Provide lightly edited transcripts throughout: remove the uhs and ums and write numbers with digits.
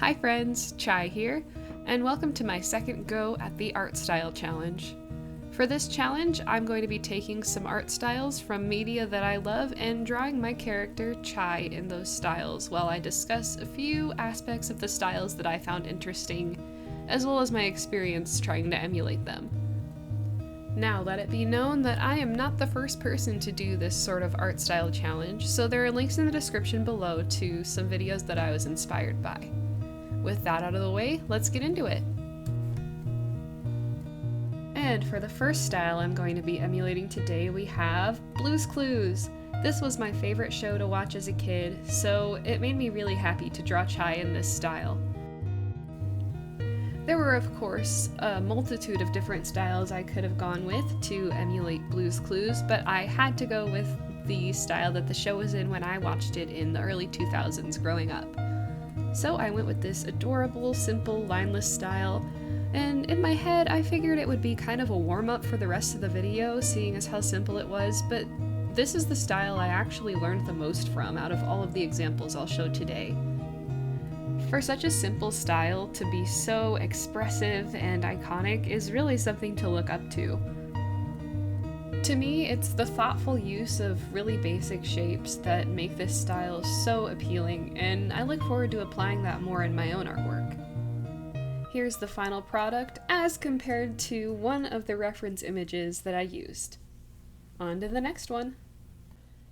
Hi friends, Chai here, and welcome to my second go at the art style challenge. For this challenge, I'm going to be taking some art styles from media that I love and drawing my character Chai in those styles while I discuss a few aspects of the styles that I found interesting, as well as my experience trying to emulate them. Now, let it be known that I am not the first person to do this sort of art style challenge, so there are links in the description below to some videos that I was inspired by. With that out of the way, let's get into it. And for the first style I'm going to be emulating today, we have Blue's Clues. This was my favorite show to watch as a kid, so it made me really happy to draw Chai in this style. There were, of course, a multitude of different styles I could have gone with to emulate Blue's Clues, but I had to go with the style that the show was in when I watched it in the early 2000s growing up. So I went with this adorable, simple, lineless style, and in my head I figured it would be kind of a warm-up for the rest of the video, seeing as how simple it was, but this is the style I actually learned the most from out of all of the examples I'll show today. For such a simple style to be so expressive and iconic is really something to look up to. To me, it's the thoughtful use of really basic shapes that make this style so appealing, and I look forward to applying that more in my own artwork. Here's the final product as compared to one of the reference images that I used. On to the next one.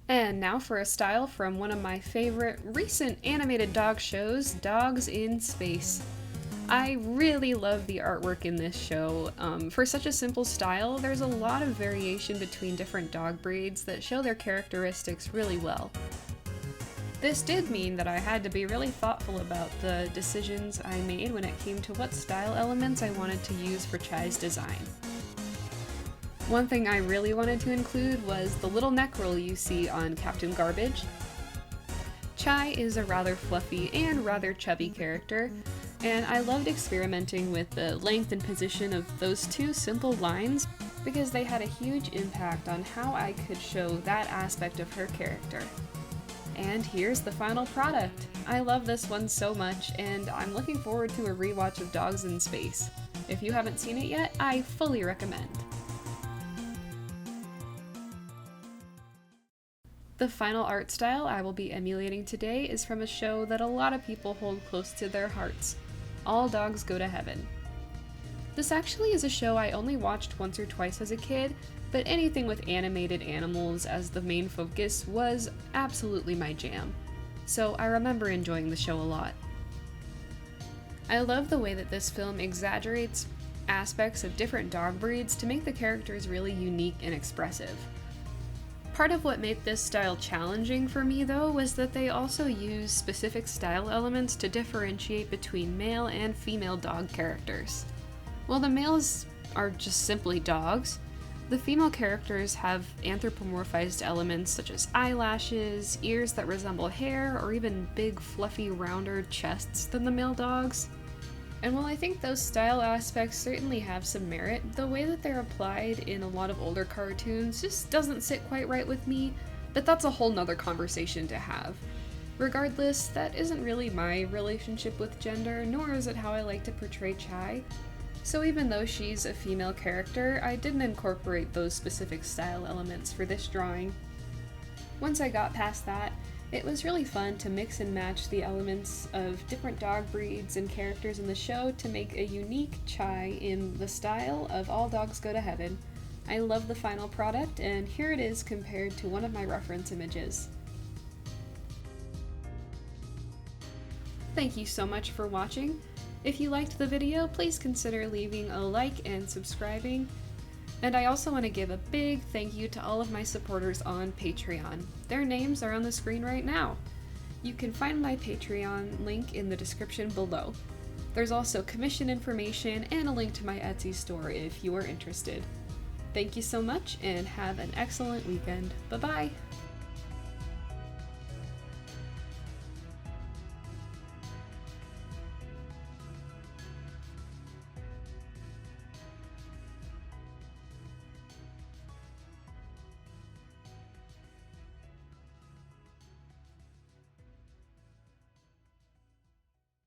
And now for a style from one of my favorite recent animated dog shows, Dogs in Space. I really love the artwork in this show. For such a simple style, there's a lot of variation between different dog breeds that show their characteristics really well. This did mean that I had to be really thoughtful about the decisions I made when it came to what style elements I wanted to use for Chai's design. One thing I really wanted to include was the little neck roll you see on Captain Garbage. Chai is a rather fluffy and rather chubby character, and I loved experimenting with the length and position of those two simple lines because they had a huge impact on how I could show that aspect of her character. And here's the final product. I love this one so much, and I'm looking forward to a rewatch of Dogs in Space. If you haven't seen it yet, I fully recommend. The final art style I will be emulating today is from a show that a lot of people hold close to their hearts, All Dogs Go to Heaven. This actually is a show I only watched once or twice as a kid, but anything with animated animals as the main focus was absolutely my jam, so I remember enjoying the show a lot. I love the way that this film exaggerates aspects of different dog breeds to make the characters really unique and expressive. Part of what made this style challenging for me, though, was that they also use specific style elements to differentiate between male and female dog characters. While the males are just simply dogs, the female characters have anthropomorphized elements such as eyelashes, ears that resemble hair, or even big, fluffy, rounder chests than the male dogs. And while I think those style aspects certainly have some merit, the way that they're applied in a lot of older cartoons just doesn't sit quite right with me, but that's a whole nother conversation to have. Regardless, that isn't really my relationship with gender, nor is it how I like to portray Chai. So even though she's a female character, I didn't incorporate those specific style elements for this drawing. Once I got past that, it was really fun to mix and match the elements of different dog breeds and characters in the show to make a unique Chai in the style of All Dogs Go to Heaven. I love the final product, and here it is compared to one of my reference images. Thank you so much for watching. If you liked the video, please consider leaving a like and subscribing. And I also want to give a big thank you to all of my supporters on Patreon. Their names are on the screen right now. You can find my Patreon link in the description below. There's also commission information and a link to my Etsy store if you are interested. Thank you so much and have an excellent weekend. Bye-bye!